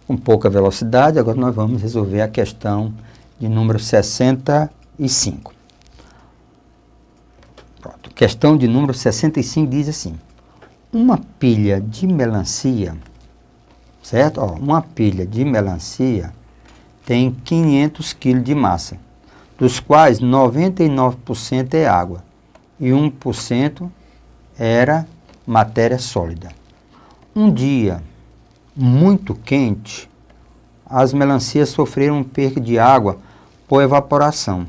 com pouca velocidade. Agora nós vamos resolver a questão de número 65. Pronto. Questão de número 65 diz assim: uma pilha de melancia, certo? Ó, uma pilha de melancia tem 500 kg de massa, dos quais 99% é água e 1% era matéria sólida. Um dia muito quente, as melancias sofreram perda de água por evaporação,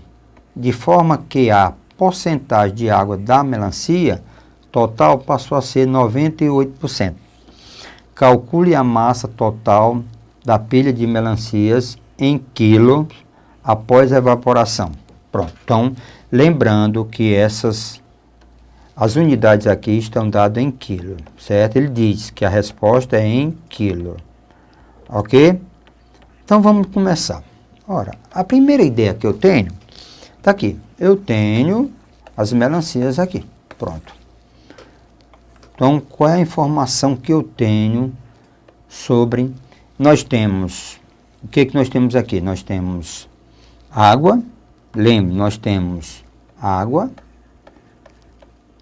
de forma que a porcentagem de água da melancia total passou a ser 98%. Calcule a massa total da pilha de melancias em quilos após a evaporação. Pronto. Então, lembrando que as unidades aqui estão dadas em quilo, certo? Ele diz que a resposta é em quilo, ok? Então, vamos começar. Ora, a primeira ideia que eu tenho, está aqui. Eu tenho as melancias aqui, pronto. Então, qual é a informação que eu tenho sobre... Nós temos... O que nós temos aqui? Nós temos água, lembre, nós temos água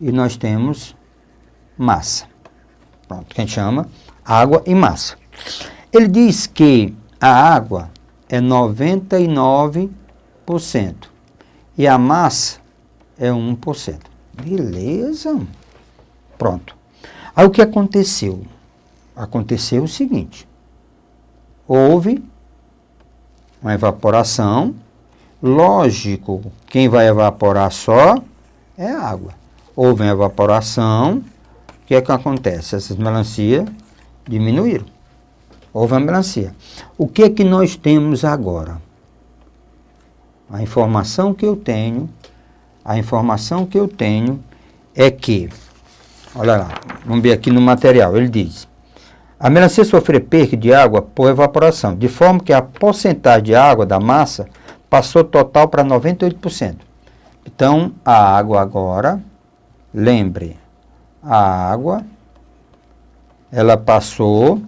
e nós temos massa. Pronto, que a gente chama água e massa. Ele diz que a água é 99% e a massa é 1%. Beleza? Pronto. Aí o que aconteceu? Aconteceu o seguinte: houve uma evaporação. Lógico, quem vai evaporar só é a água. Houve uma evaporação. O que é que acontece? Essas melancias diminuíram. Houve uma melancia. O que é que nós temos agora? A informação que eu tenho é que, olha lá, vamos ver aqui no material, ele diz: a melancia sofreu perda de água por evaporação, de forma que a porcentagem de água da massa passou total para 98%. Então, a água agora, lembre, a água, ela passou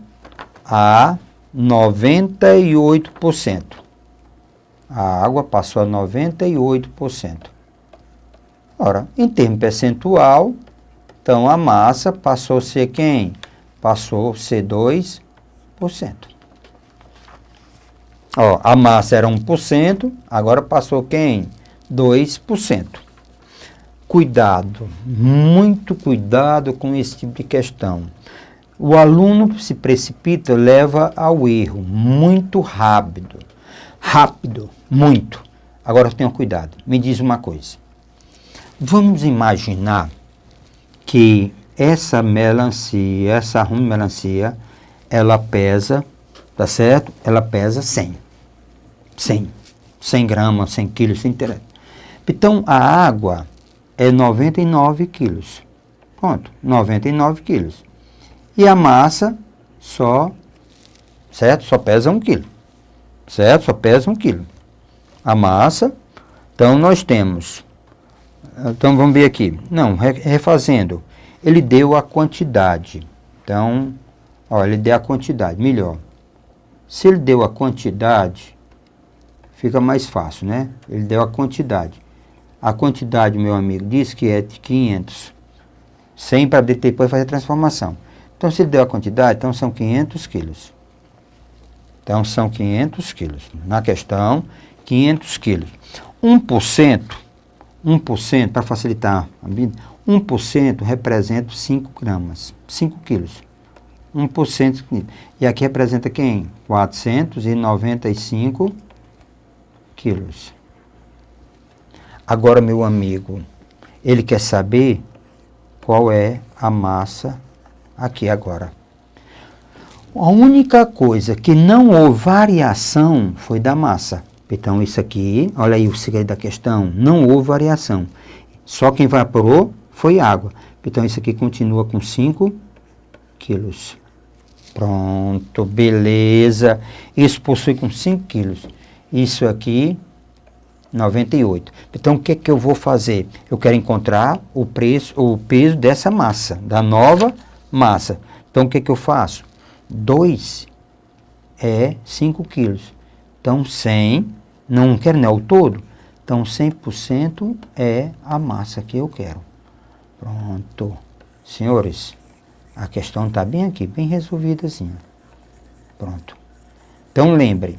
a 98%. A água passou a 98%. Ora, em termo percentual, então a massa passou a ser quem? Passou a ser 2%. Ó, a massa era 1%, agora passou quem? 2%. Cuidado, muito cuidado com esse tipo de questão. O aluno se precipita, leva ao erro muito rápido. Rápido, muito. Agora tenha cuidado. Me diz uma coisa. Vamos imaginar que essa melancia, essa melancia, ela pesa, tá certo? Ela pesa 100 gramas, 100 quilos, 100 interessa. Então, a água é 99 quilos. Pronto, 99 quilos. E a massa só, certo? Só pesa 1 quilo. Certo? Só pesa 1 quilo. A massa, então nós temos, então vamos ver aqui. Não, refazendo, ele deu a quantidade. Então, ó, ele deu a quantidade, melhor. Se ele deu a quantidade, fica mais fácil, né? Ele deu a quantidade. A quantidade, meu amigo, diz que é de 500. 100 para depois fazer a transformação. Então, se ele deu a quantidade, então são 500 quilos. Então, são 500 quilos. Na questão, 500 quilos. 1%, para facilitar a vida, 1% representa 5 gramas, 5 quilos. 1%. E aqui representa quem? 495 quilos. Agora, meu amigo, ele quer saber qual é a massa aqui agora. A única coisa que não houve variação foi da massa. Então, isso aqui, olha aí o segredo da questão, não houve variação. Só quem evaporou foi água. Então, isso aqui continua com 5 quilos. Pronto, beleza. Isso possui com 5 quilos. Isso aqui, 98. Então, o que é que eu vou fazer? Eu quero encontrar o peso dessa massa, da nova massa. Então, o que é que eu faço? 2 é 5 quilos. Então, 100, não quero, não é o todo. Então, 100% é a massa que eu quero. Pronto. Senhores, a questão está bem aqui, bem resolvida assim. Pronto. Então, lembre,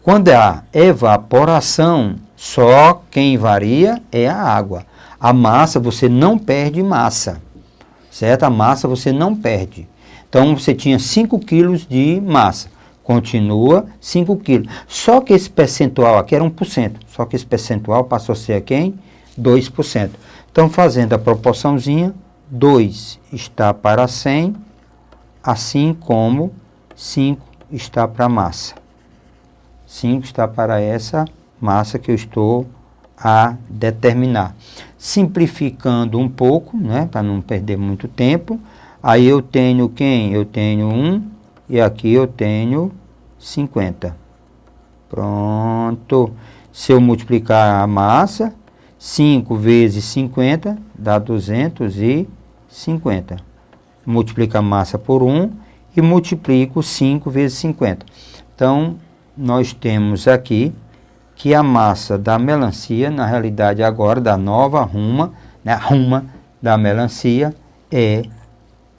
quando há evaporação, só quem varia é a água. A massa, você não perde massa. Certo? A massa você não perde. Então, você tinha 5 quilos de massa. Continua 5 quilos. Só que esse percentual aqui era 1%. Só que esse percentual passou a ser quem? 2%. Então, fazendo a proporçãozinha, 2 está para 100, assim como 5 está para a massa. 5 está para essa massa que eu estou a determinar. Simplificando um pouco, né, para não perder muito tempo, aí eu tenho quem? Eu tenho 1 e aqui eu tenho 50. Pronto. Se eu multiplicar a massa, 5 vezes 50 dá 250. Multiplico a massa por 1 e multiplico 5 vezes 50. Então, nós temos aqui que a massa da melancia, na realidade agora, da nova ruma, né, a ruma da melancia é,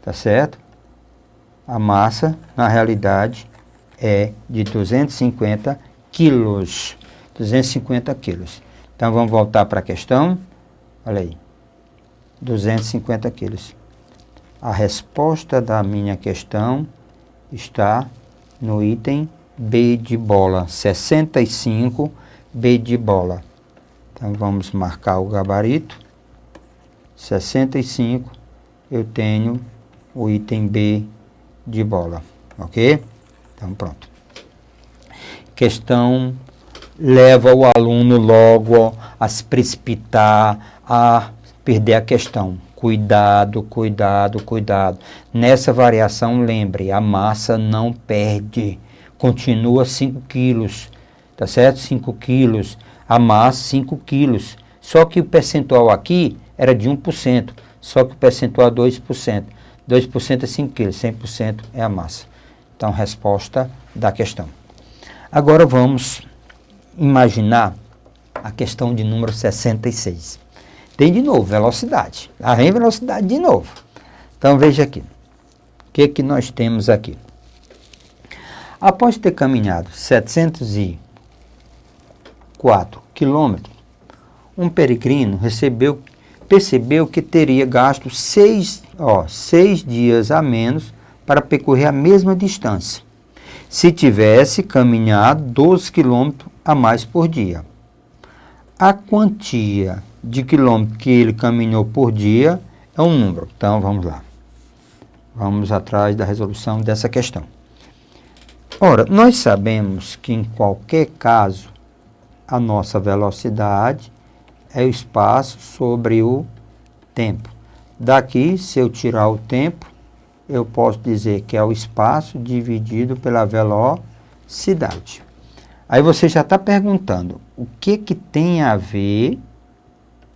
tá certo? A massa, na realidade, é de 250 quilos. 250 quilos. Então, vamos voltar para a questão. Olha aí. 250 quilos. A resposta da minha questão está no item B de bola. 65 B de bola. Então, vamos marcar o gabarito. 65, eu tenho o item B de bola. Ok? Então, pronto. Questão leva o aluno logo a se precipitar, a perder a questão. Cuidado, cuidado, cuidado. Nessa variação, lembre, a massa não perde. Continua 5 quilos. Tá certo? 5 quilos, a massa 5 quilos. Só que o percentual aqui era de 1%, só que o percentual é 2%. 2% é 5 quilos, 100% é a massa. Então, resposta da questão. Agora vamos imaginar a questão de número 66. Tem de novo velocidade. Lá vem velocidade de novo. Então, veja aqui. O que que nós temos aqui? Após ter caminhado 704 quilômetros, um peregrino percebeu que teria gasto 6 dias a menos para percorrer a mesma distância, se tivesse caminhado 12 quilômetros a mais por dia. A quantia de quilômetros que ele caminhou por dia é um número. Então, vamos lá. Vamos atrás da resolução dessa questão. Ora, nós sabemos que em qualquer caso, a nossa velocidade é o espaço sobre o tempo. Daqui, se eu tirar o tempo, eu posso dizer que é o espaço dividido pela velocidade. Aí você já está perguntando, o que que tem a ver,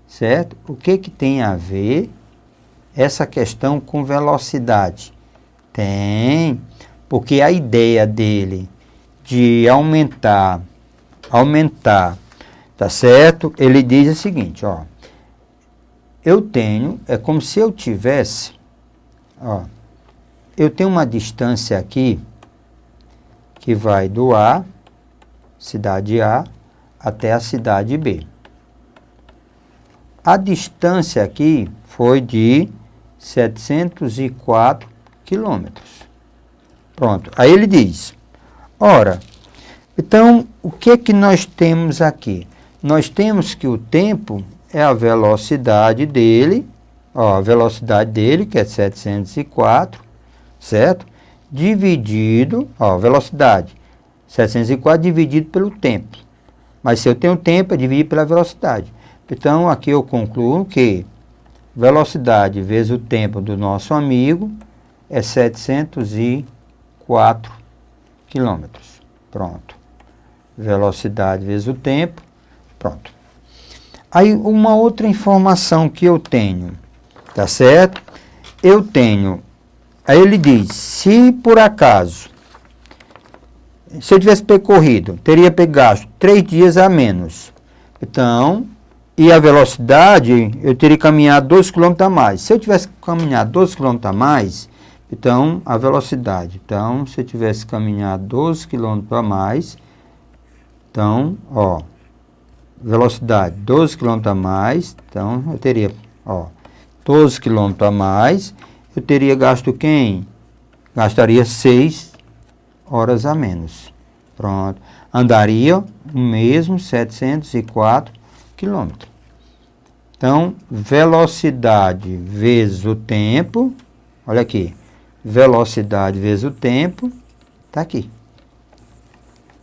certo? O que que tem a ver essa questão com velocidade? Tem, porque a ideia dele de aumentar, tá certo? Ele diz o seguinte, ó, eu tenho, é como se eu tivesse, ó, eu tenho uma distância aqui que vai do A, cidade A, até a cidade B. A distância aqui foi de 704 quilômetros. Pronto. Aí ele diz, ora, então, o que que nós temos aqui? Nós temos que o tempo é a velocidade dele, ó, a velocidade dele, que é 704, certo? Dividido, ó, velocidade, 704 dividido pelo tempo. Mas se eu tenho tempo, é dividido pela velocidade. Então, aqui eu concluo que velocidade vezes o tempo do nosso amigo é 704 quilômetros. Pronto. Velocidade vezes o tempo. Pronto. Aí, uma outra informação que eu tenho, tá certo? Eu tenho, aí ele diz, se por acaso se eu tivesse percorrido, teria gasto 3 dias a menos. Então, e a velocidade, eu teria caminhado 12 km a mais. Se eu tivesse caminhado 12 km a mais, então, a velocidade. Então, se eu tivesse caminhado 12 km a mais, então, ó, velocidade 12 km a mais, então, eu teria, ó, 12 km a mais, eu teria gasto quem? Gastaria 6 horas a menos. Pronto. Andaria o mesmo 704 km. Então, velocidade vezes o tempo, olha aqui, velocidade vezes o tempo, tá aqui.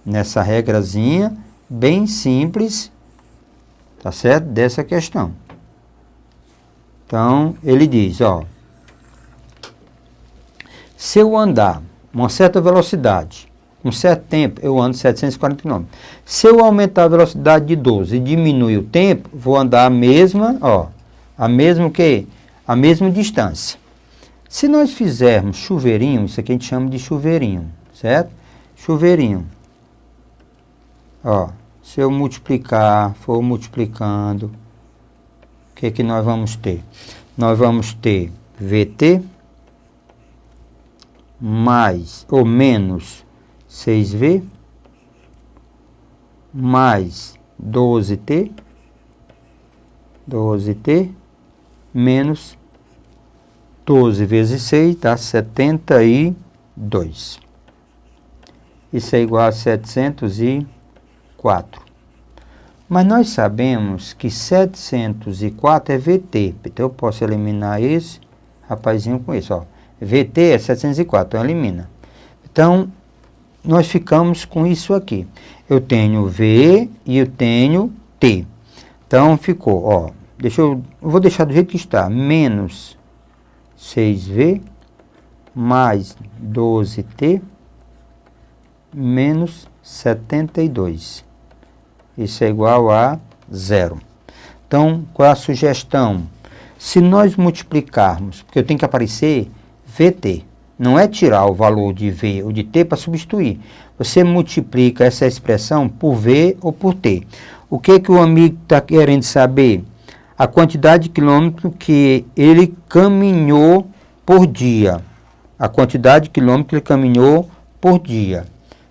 Nessa regrazinha bem simples, tá certo? Dessa questão. Então, ele diz, ó, se eu andar uma certa velocidade, um certo tempo, eu ando 740 km. Se eu aumentar a velocidade de 12 e diminuir o tempo, vou andar a mesma, ó, a mesma que? A mesma distância. Se nós fizermos chuveirinho, isso aqui a gente chama de chuveirinho, certo? Chuveirinho. Ó, se eu multiplicar, for multiplicando, o que que nós vamos ter? Nós vamos ter VT mais ou menos 6V mais 12T menos 12 vezes 6 dá 72. Isso é igual a 704. Mas nós sabemos que 704 é VT. Então eu posso eliminar esse rapazinho com isso, ó. VT é 704, então elimina. Então, nós ficamos com isso aqui. Eu tenho V e eu tenho T. Então, ficou, ó, eu vou deixar do jeito que está, menos 6V mais 12T menos 72. Isso é igual a 0. Então, qual é a sugestão? Se nós multiplicarmos, porque eu tenho que aparecer VT, não é tirar o valor de V ou de T para substituir. Você multiplica essa expressão por V ou por T. O que que o amigo está querendo saber? A quantidade de quilômetros que ele caminhou por dia. A quantidade de quilômetros que ele caminhou por dia.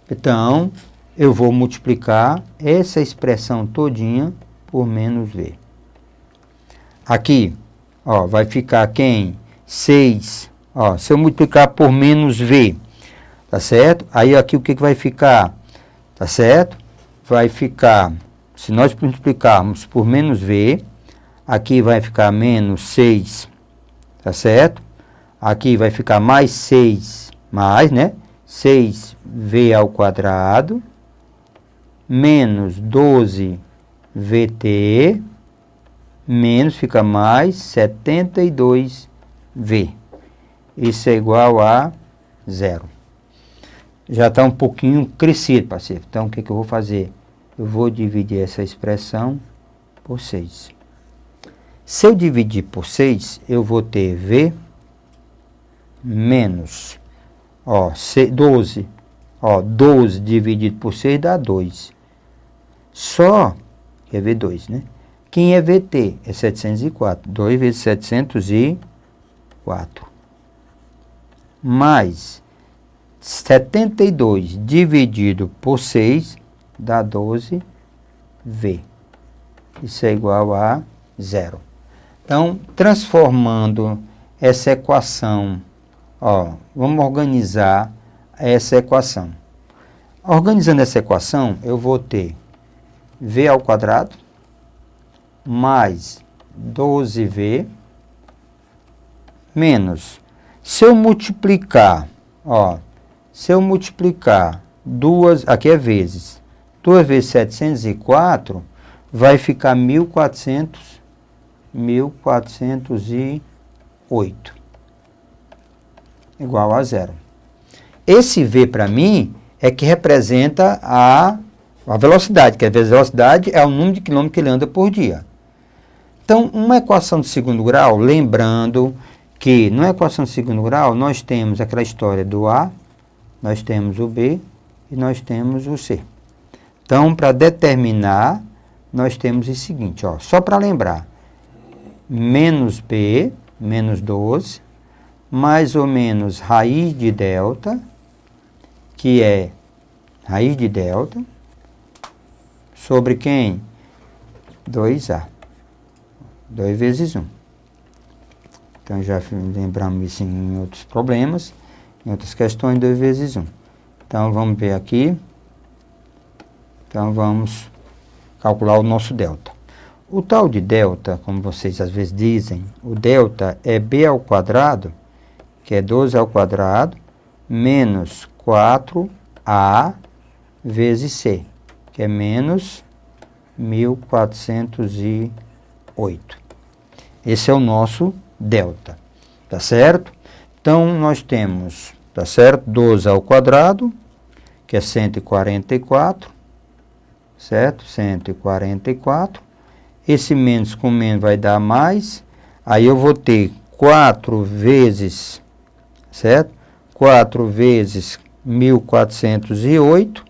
Então, eu vou multiplicar essa expressão todinha por menos V. Aqui, ó, vai ficar quem? 6. Ó, se eu multiplicar por menos V, tá certo? Aí aqui o que que vai ficar? Tá certo? Vai ficar, se nós multiplicarmos por menos V, aqui vai ficar menos 6, tá certo? Aqui vai ficar mais 6, mais, né? 6V ao quadrado, menos 12VT, menos, fica mais 72V. Isso é igual a 0. Já está um pouquinho crescido, parceiro. Então, o que que eu vou fazer? Eu vou dividir essa expressão por 6. Se eu dividir por 6, eu vou ter V menos, ó, 12. Ó, 12 dividido por 6 dá 2. Só, quer ver 2, né? Quem é VT? É 704. 2 vezes 704. Mais 72 dividido por 6 dá 12V. Isso é igual a 0. Então, transformando essa equação, ó, vamos organizar essa equação. Organizando essa equação, eu vou ter V ao quadrado mais 12V menos, se eu multiplicar, ó, se eu multiplicar duas, aqui é vezes, 2 vezes 704, vai ficar 1408, igual a 0. Esse V para mim é que representa a velocidade, que a velocidade é o número de quilômetros que ele anda por dia. Então, uma equação de segundo grau, lembrando que numa equação de segundo grau nós temos aquela história do A, nós temos o B e nós temos o C. Então, para determinar, nós temos o seguinte, ó, só para lembrar, menos B, menos 12, mais ou menos raiz de delta, que é raiz de delta, sobre quem? 2A. 2 vezes 1. Então, já lembramos isso em outros problemas, em outras questões, 2 vezes 1. Então, vamos ver aqui. Então, vamos calcular o nosso delta. O tal de delta, como vocês às vezes dizem, o delta é B ao quadrado, que é 12 ao quadrado, menos 4A vezes C, que é menos 1408. Esse é o nosso delta, tá certo? Então, nós temos, tá certo? 12 ao quadrado, que é 144, certo? 144. Esse menos com menos vai dar mais. Aí eu vou ter 4 vezes, certo? 4 vezes 1408,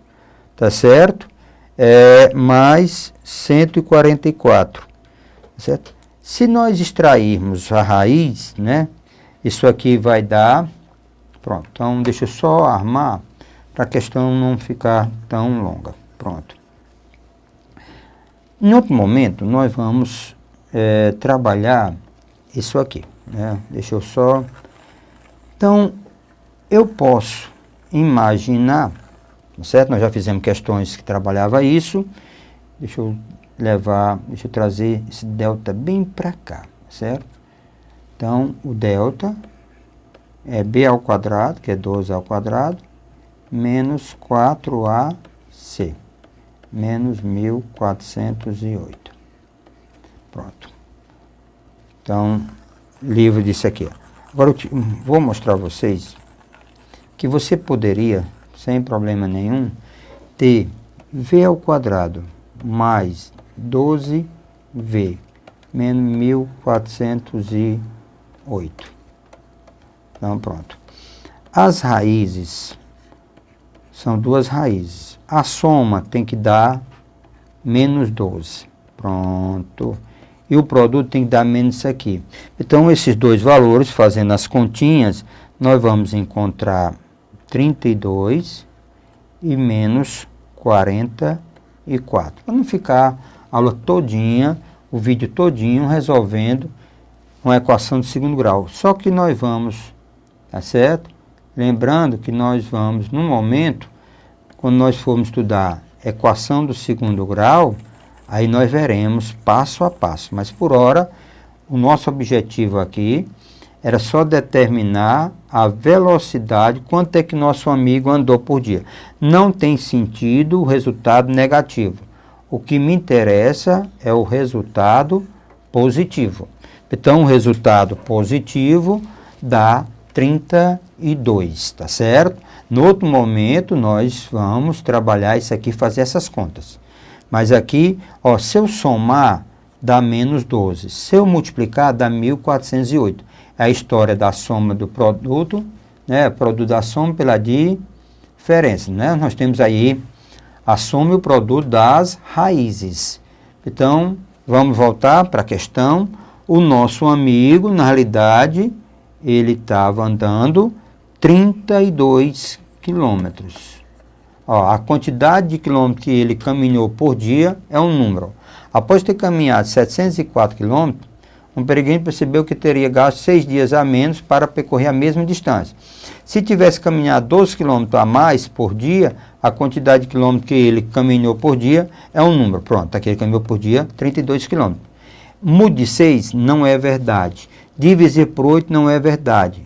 tá certo? Mais 144, certo? Se nós extrairmos a raiz, né? Isso aqui vai dar, pronto. Então, deixa eu só armar para a questão não ficar tão longa. Pronto. Em outro momento, nós vamos trabalhar isso aqui, né? Deixa eu só... Então, eu posso imaginar, certo? Nós já fizemos questões que trabalhava isso. Deixa eu trazer esse delta bem para cá, certo? Então, o delta é B ao quadrado, que é 12 ao quadrado, menos 4AC, menos 1408. Pronto. Então, livre disso aqui. Agora, eu vou mostrar a vocês que você poderia, sem problema nenhum, ter V ao quadrado mais 12V menos 1408. Então, pronto. As raízes são duas raízes. A soma tem que dar menos 12. Pronto. E o produto tem que dar menos isso aqui. Então, esses dois valores, fazendo as continhas, nós vamos encontrar 32 e menos 44. Para não ficar a aula todinha, o vídeo todinho, resolvendo uma equação de segundo grau. Só que nós vamos, tá certo? Lembrando que nós vamos, no momento, quando nós formos estudar equação do segundo grau, aí nós veremos passo a passo. Mas por hora, o nosso objetivo aqui era só determinar a velocidade, quanto é que nosso amigo andou por dia. Não tem sentido o resultado negativo. O que me interessa é o resultado positivo. Então, o resultado positivo dá 32, tá certo? No outro momento, nós vamos trabalhar isso aqui, fazer essas contas. Mas aqui, ó, se eu somar, dá menos 12. Se eu multiplicar, dá 1408. É a história da soma do produto, né? Produto da soma pela diferença, né? Nós temos aí a soma e o produto das raízes. Então, vamos voltar para a questão. O nosso amigo, na realidade, ele estava andando 32 quilômetros. Ó, a quantidade de quilômetros que ele caminhou por dia é um número. Após ter caminhado 704 quilômetros, um peregrino percebeu que teria gasto 6 dias a menos para percorrer a mesma distância. Se tivesse caminhado 12 quilômetros a mais por dia, a quantidade de quilômetros que ele caminhou por dia é um número. Pronto, aqui ele caminhou por dia 32 quilômetros. Mude de 6 não é verdade. Dividir por 8 não é verdade.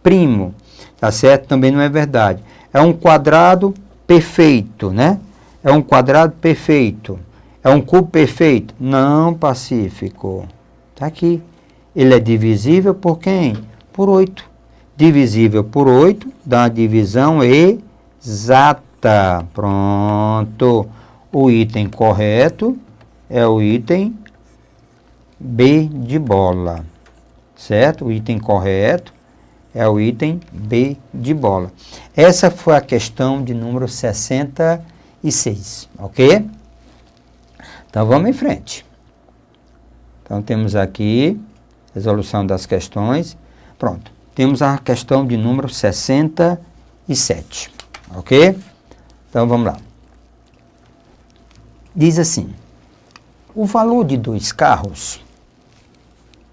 Primo, tá certo? Também não é verdade. É um quadrado perfeito, né? É um quadrado perfeito. É um cubo perfeito? Não, Pacífico. Está aqui. Ele é divisível por quem? Por 8. Divisível por 8 dá uma divisão exata. Pronto. O item correto é o item B de bola. Certo? O item correto É o item B de bola. Essa foi a questão de número 66, ok? Então, vamos em frente. Então, temos aqui, resolução das questões. Pronto. Temos a questão de número 67, ok? Então, vamos lá. Diz assim, o valor de 2 carros,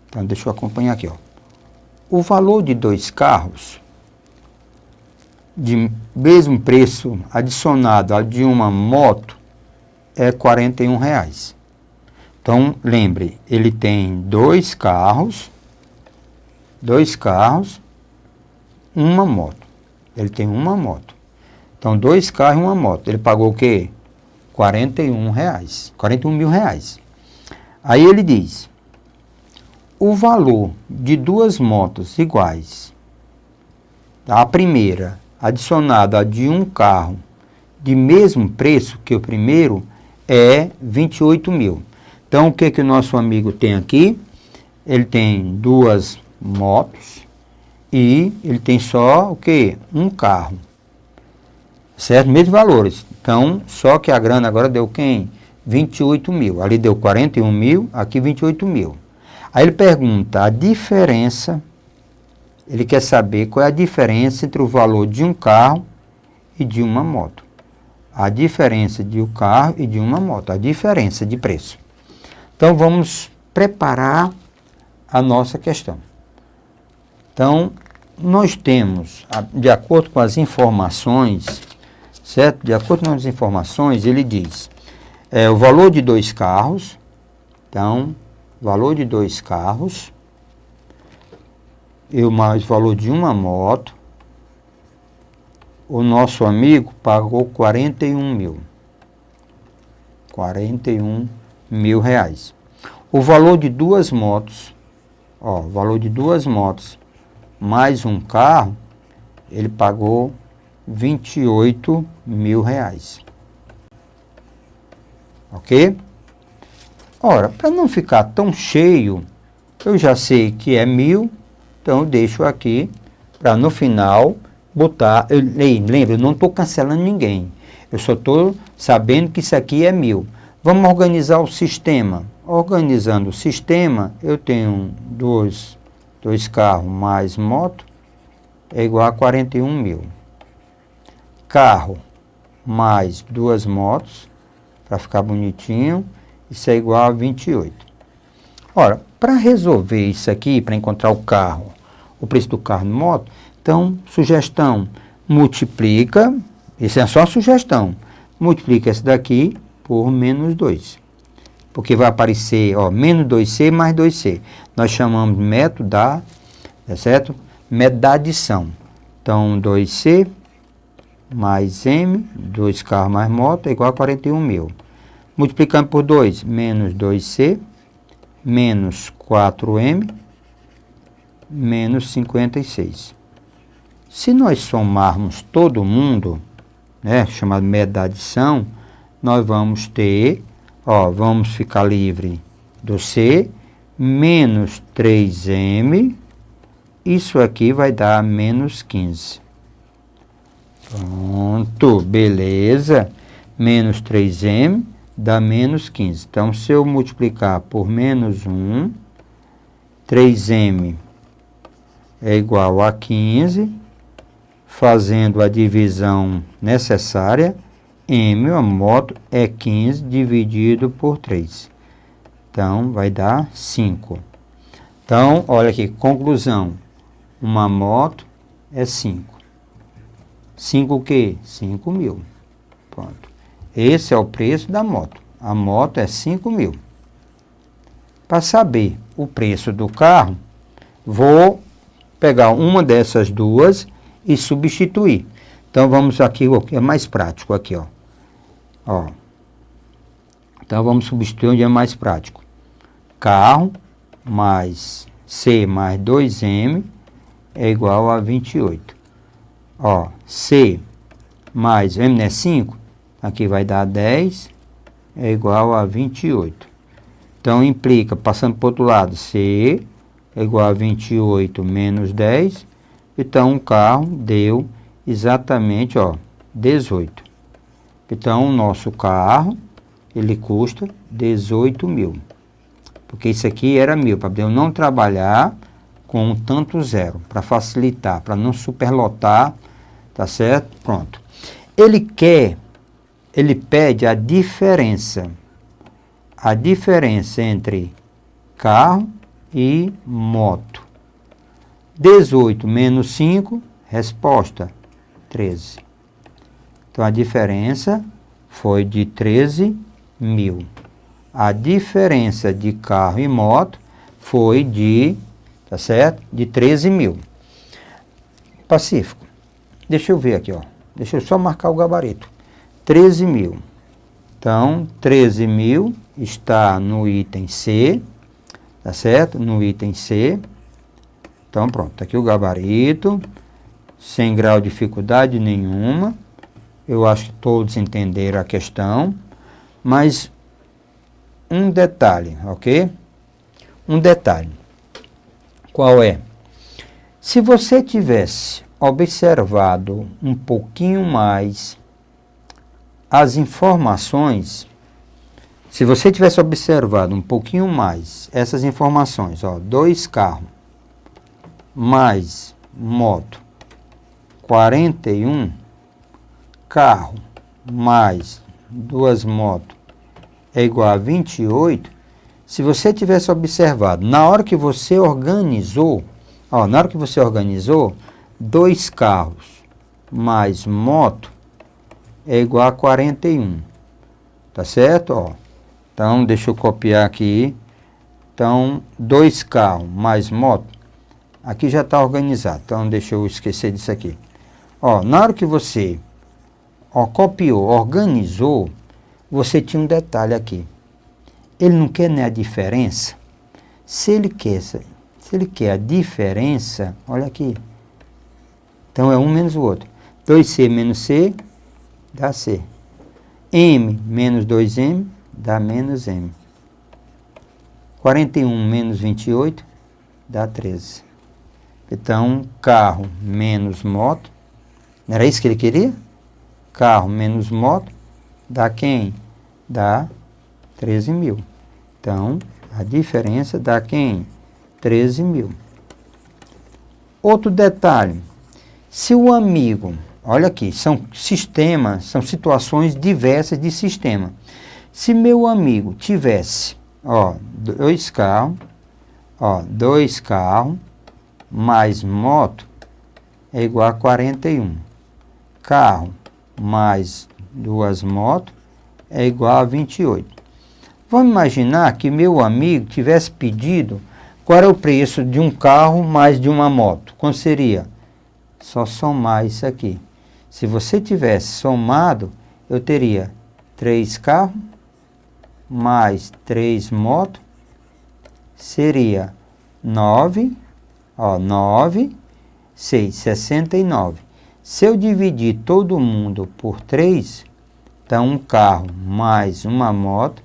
então deixa eu acompanhar aqui, ó. O valor de 2 carros, de mesmo preço adicionado ao de uma moto, é R$ 41,00. Então, lembre, ele tem 2 carros, uma moto. Ele tem uma moto. Então, 2 carros e uma moto. Ele pagou o quê? R$ 41,00, R$ 41.000. Aí ele diz, o valor de 2 motos iguais, a primeira adicionada a de um carro de mesmo preço que o primeiro, é 28.000. Então, o que o nosso amigo tem aqui? Ele tem 2 motos e ele tem só o quê? Um carro. Certo? Mesmos valores. Então, só que a grana agora deu quem? 28.000. Ali deu 41.000, aqui 28.000. Aí ele pergunta a diferença, ele quer saber qual é a diferença entre o valor de um carro e de uma moto. A diferença de um carro e de uma moto, a diferença de preço. Então, vamos preparar a nossa questão. Então, nós temos, de acordo com as informações, certo? De acordo com as informações, ele diz, o valor de 2 carros, então, valor de 2 carros, e mais valor de uma moto, o nosso amigo pagou 41.000. R$ 41.000. O valor de 2 motos, valor de 2 motos mais um carro, ele pagou R$ 28.000. Ok? Ora, para não ficar tão cheio, eu já sei que é 1.000, então eu deixo aqui para no final botar. Lembra, eu não estou cancelando ninguém. Eu só estou sabendo que isso aqui é 1.000. Vamos organizar o sistema. Organizando o sistema, eu tenho 2 carros mais moto, é igual a 41.000. Carro mais 2 motos, para ficar bonitinho, isso é igual a 28. Ora, para resolver isso aqui, para encontrar o carro, o preço do carro e moto, então, sugestão, multiplica, isso é só sugestão, multiplica esse daqui por menos 2. Porque vai aparecer, menos 2C mais 2C. Nós chamamos de método da, certo? Método da adição. Então, 2C mais M, 2 carros mais moto, é igual a 41.000. Multiplicando por 2, menos 2C, menos 4M, menos 56. Se nós somarmos todo mundo, né, chamado método da adição, nós vamos ter, vamos ficar livre do C, menos 3M, isso aqui vai dar menos 15. Pronto, beleza. Menos 3M dá menos 15. Então, se eu multiplicar por menos 1, 3M é igual a 15, fazendo a divisão necessária, M, a moto, é 15 dividido por 3. Então, vai dar 5. Então, olha aqui, conclusão. Uma moto é 5. 5 o quê? 5.000. Pronto. Esse é o preço da moto. A moto é 5.000. Para saber o preço do carro, vou pegar uma dessas duas e substituir. Então, vamos aqui, o que é mais prático aqui, Então, vamos substituir onde é mais prático. Carro mais C mais 2M é igual a 28. C mais M, né, 5, aqui vai dar 10, é igual a 28. Então, implica, passando para o outro lado, C é igual a 28 menos 10, Então, o carro deu exatamente, ó, 18. Então, o nosso carro, ele custa 18 mil. Porque isso aqui era 1.000, para eu não trabalhar com um tanto zero, para facilitar, para não superlotar, tá certo? Pronto. Ele pede a diferença entre carro e moto. 18 menos 5, resposta, 13. Então, a diferença foi de 13 mil. A diferença de carro e moto foi de, tá certo? De 13 mil. Pacífico. Deixa eu ver aqui, ó. Deixa eu só marcar o gabarito. 13 mil. Então, 13 mil está no item C, tá certo? No item C. Então, pronto. Tá aqui o gabarito. Sem grau de dificuldade nenhuma. Eu acho que todos entenderam a questão. Mas um detalhe, ok? Um detalhe. Qual é? Se você tivesse observado um pouquinho mais as informações, se você tivesse observado um pouquinho mais essas informações, ó, 2 carros mais moto, 41, carro mais 2 motos é igual a 28, se você tivesse observado, na hora que você organizou, ó, 2 carros mais moto é igual a 41, tá certo? Ó, então, deixa eu copiar aqui. Então, 2 carros mais moto, aqui já está organizado, então deixa eu esquecer disso aqui. Ó, na hora que você copiou, organizou, você tinha um detalhe aqui. Ele não quer nem a diferença. Se ele quer a diferença, olha aqui. Então, é um menos o outro. 2C menos C dá C. M menos 2M dá menos M. 41 menos 28 dá 13. Então, carro menos moto. Não era isso que ele queria? Carro menos moto dá quem? Dá 13 mil. Então, a diferença dá quem? 13 mil. Outro detalhe. Se o amigo, olha aqui, são situações diversas de sistema. Se meu amigo tivesse, ó, 2 carros mais moto é igual a 41. Carro mais 2 motos é igual a 28. Vamos imaginar que meu amigo tivesse pedido qual era o preço de um carro mais de uma moto. Quanto seria? Só somar isso aqui. Se você tivesse somado, eu teria 3 carros mais 3 motos, seria 9, ó, 9, 6, 69. Se eu dividir todo mundo por 3, então um carro mais uma moto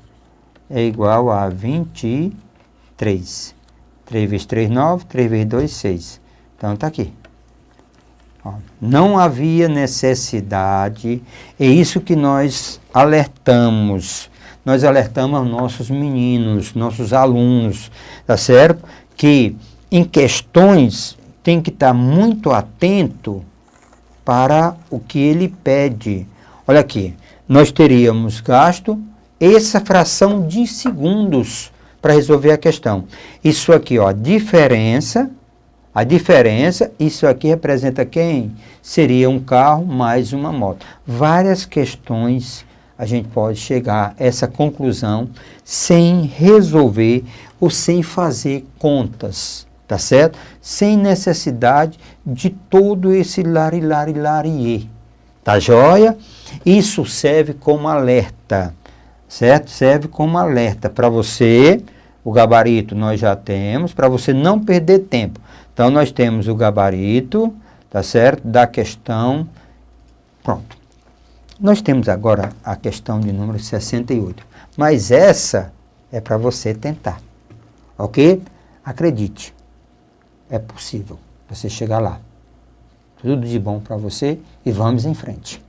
é igual a 23. 3 vezes 3, 9, 3 vezes 2, 6. Então está aqui. Ó, não havia necessidade, é isso que nós alertamos. Nós alertamos nossos meninos, nossos alunos, tá certo? Que em questões tem que estar muito atento para o que ele pede. Olha aqui, nós teríamos gasto essa fração de segundos para resolver a questão. Isso aqui, ó, a diferença, isso aqui representa quem? Seria um carro mais uma moto. Várias questões a gente pode chegar a essa conclusão sem resolver ou sem fazer contas, tá certo? Sem necessidade de todo esse lari-lari-lariê, tá joia? Isso serve como alerta, certo? Serve como alerta para você, o gabarito nós já temos, para você não perder tempo. Então, nós temos o gabarito, tá certo? Da questão, pronto. Nós temos agora a questão de número 68, mas essa é para você tentar, ok? Acredite, é possível você chegar lá, Tudo de bom para você e vamos em frente.